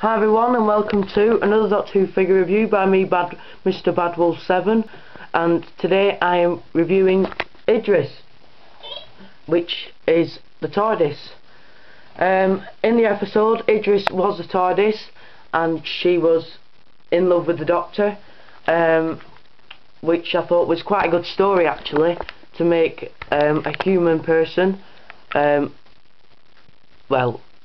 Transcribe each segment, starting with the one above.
Hi everyone, and welcome to another Doctor Who figure review by me, Mr. Badwolf7, and today I am reviewing Idris, which is the TARDIS. In the episode, Idris was the TARDIS and she was in love with the Doctor, which I thought was quite a good story actually, to make a human person,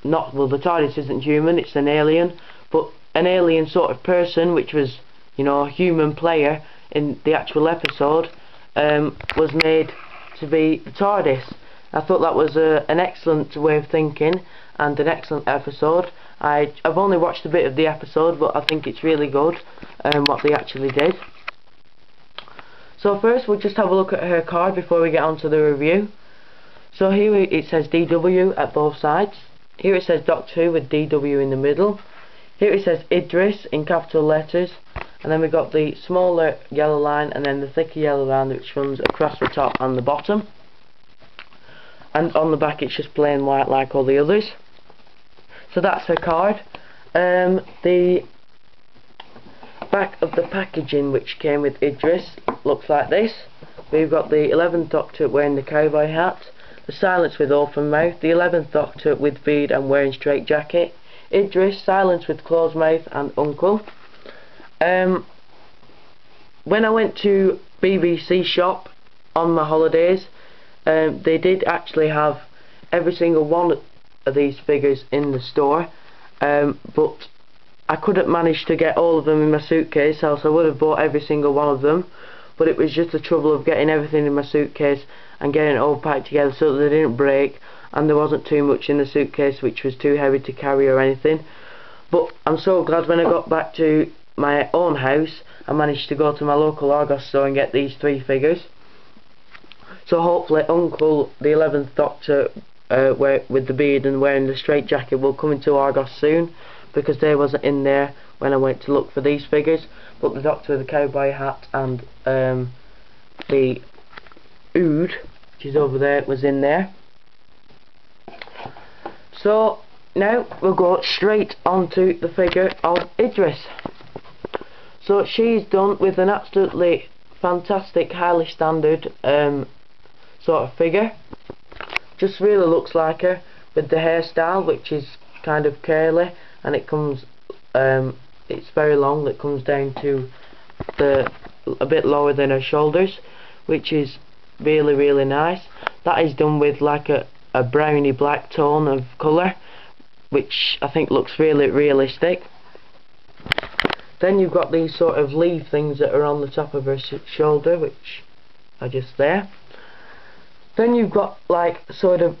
the TARDIS isn't human, it's an alien, but an alien sort of person, which was, you know, a human player in the actual episode, was made to be the TARDIS. I thought that was an excellent way of thinking and an excellent episode. I've only watched a bit of the episode, but I think it's really good what they actually did. So first we'll just have a look at her card before we get on to the review. So here it says DW at both sides. Here it says Doctor Who with DW in the middle. Here it says Idris in capital letters. And then we've got the smaller yellow line and then the thicker yellow line which runs across the top and the bottom. And on the back it's just plain white like all the others. So that's her card. The back of the packaging which came with Idris looks like this. We've got the 11th Doctor wearing the cowboy hat, the Silence with open mouth, the 11th Doctor with beard and wearing straight jacket, Idris, Silence with closed mouth and Uncle. When I went to BBC shop on my holidays, they did actually have every single one of these figures in the store, but I couldn't manage to get all of them in my suitcase, else I would have bought every single one of them, but it was just the trouble of getting everything in my suitcase and getting it all packed together so that they didn't break and there wasn't too much in the suitcase which was too heavy to carry or anything. But I'm so glad when I got back to my own house I managed to go to my local Argos store and get these three figures. So hopefully Uncle, the 11th Doctor with the beard and wearing the straight jacket, will come into Argos soon, because they wasn't in there when I went to look for these figures, but the Doctor with the cowboy hat and the Ood, which is over there, was in there. So now we'll go straight onto the figure of Idris. So she's done with an absolutely fantastic, highly standard sort of figure. Just really looks like her with the hairstyle, which is kind of curly, and it comes it's very long, it comes down to a bit lower than her shoulders, which is really nice. That is done with like a browny black tone of colour, which I think looks really realistic. Then you've got these sort of leaf things that are on the top of her shoulder, which are just there. Then you've got like sort of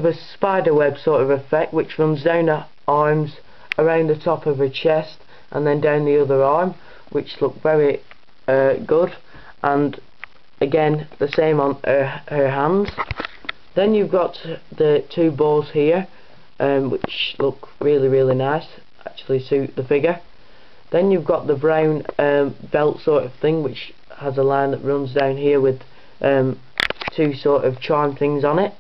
a spider web sort of effect, which runs down her arms, around the top of her chest, and then down the other arm, which look very good. And again, the same on her hands. Then you've got the two bows here, which look really nice, actually suit the figure. Then you've got the brown belt sort of thing, which has a line that runs down here with two sort of charm things on it.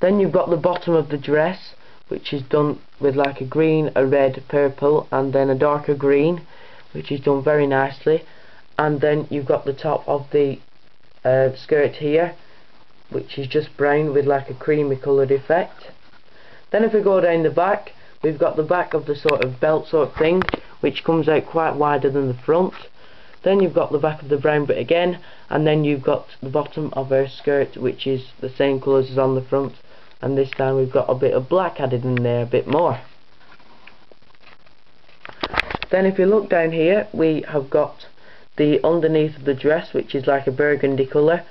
Then you've got the bottom of the dress, which is done with like a green, a red, purple, and then a darker green, which is done very nicely. And then you've got the top of the skirt here, which is just brown with like a creamy coloured effect. Then if we go down the back, we've got the back of the sort of belt sort of thing, which comes out quite wider than the front. Then you've got the back of the brown bit again, and then you've got the bottom of her skirt, which is the same colours as on the front, and this time we've got a bit of black added in there, a bit more. Then if you look down here, we have got the underneath of the dress, which is like a burgundy colour.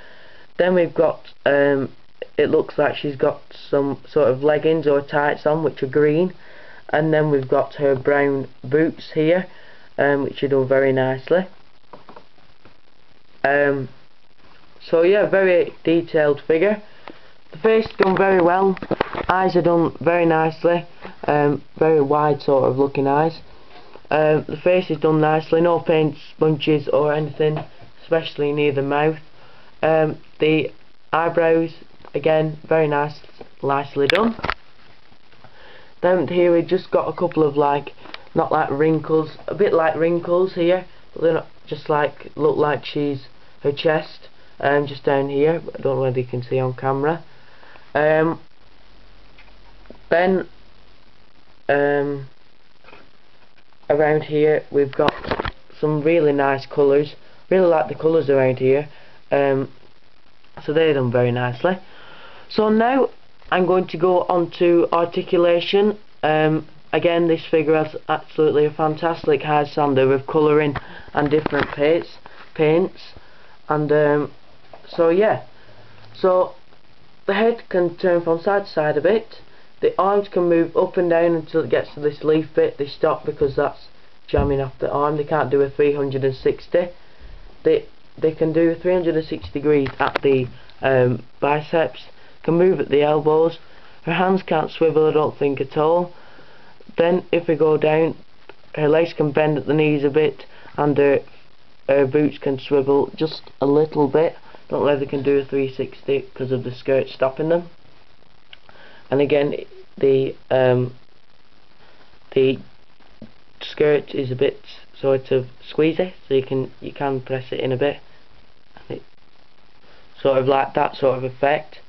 Then we've got it looks like she's got some sort of leggings or tights on, which are green. And then we've got her brown boots here, which are done very nicely. So yeah, very detailed figure. The face done very well, eyes are done very nicely, very wide sort of looking eyes. The face is done nicely, no paint sponges or anything, especially near the mouth. The eyebrows, again, very nicely done. Down here we just got a couple of like, not like wrinkles, a bit like wrinkles here, but they're not, just like, look like she's, her chest, just down here, but I don't know whether you can see on camera. Then around here we've got some really nice colours. Really like the colours around here, so they're done very nicely. So now I'm going to go on to articulation. Again, this figure has absolutely a fantastic high sander with colouring and different paints, and so yeah. So the head can turn from side to side a bit. The arms can move up and down until it gets to this leaf bit. They stop because that's jamming off the arm. They can't do a 360. They can do 360 degrees at the biceps. Can move at the elbows. Her hands can't swivel, I don't think, at all. Then if we go down, her legs can bend at the knees a bit, and her boots can swivel just a little bit. Don't know whether they can do a 360 because of the skirt stopping them. And again, the skirt is a bit sort of squeezy, so you can press it in a bit, and it sort of like that sort of effect.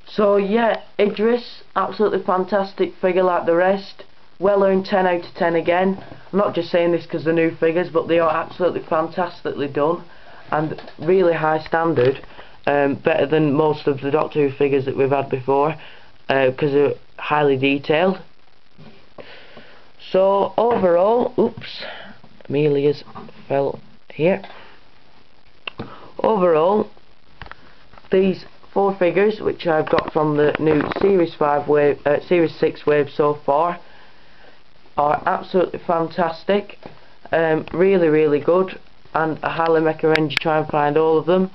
So yeah, Idris, absolutely fantastic figure like the rest. Well earned 10 out of 10 again. I'm not just saying this because they're new figures, but they are absolutely fantastically done and really high standard. Better than most of the Doctor Who figures that we've had before, because they're highly detailed. So overall, oops, Amelia's fell here. Overall, these 4 figures, which I've got from the new Series 6 wave so far, are absolutely fantastic. Really, really good, and I highly recommend you try and find all of them.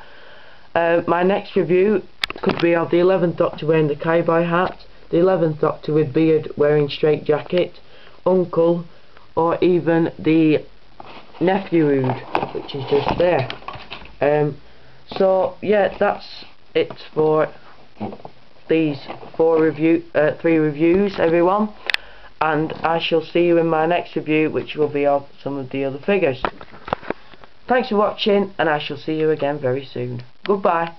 My next review could be of the 11th Doctor wearing the cowboy hat, the 11th Doctor with beard wearing straight jacket, Uncle, or even the nephew, which is just there. So yeah, that's it for these 3 reviews, everyone, and I shall see you in my next review, which will be of some of the other figures. Thanks for watching, and I shall see you again very soon. Goodbye.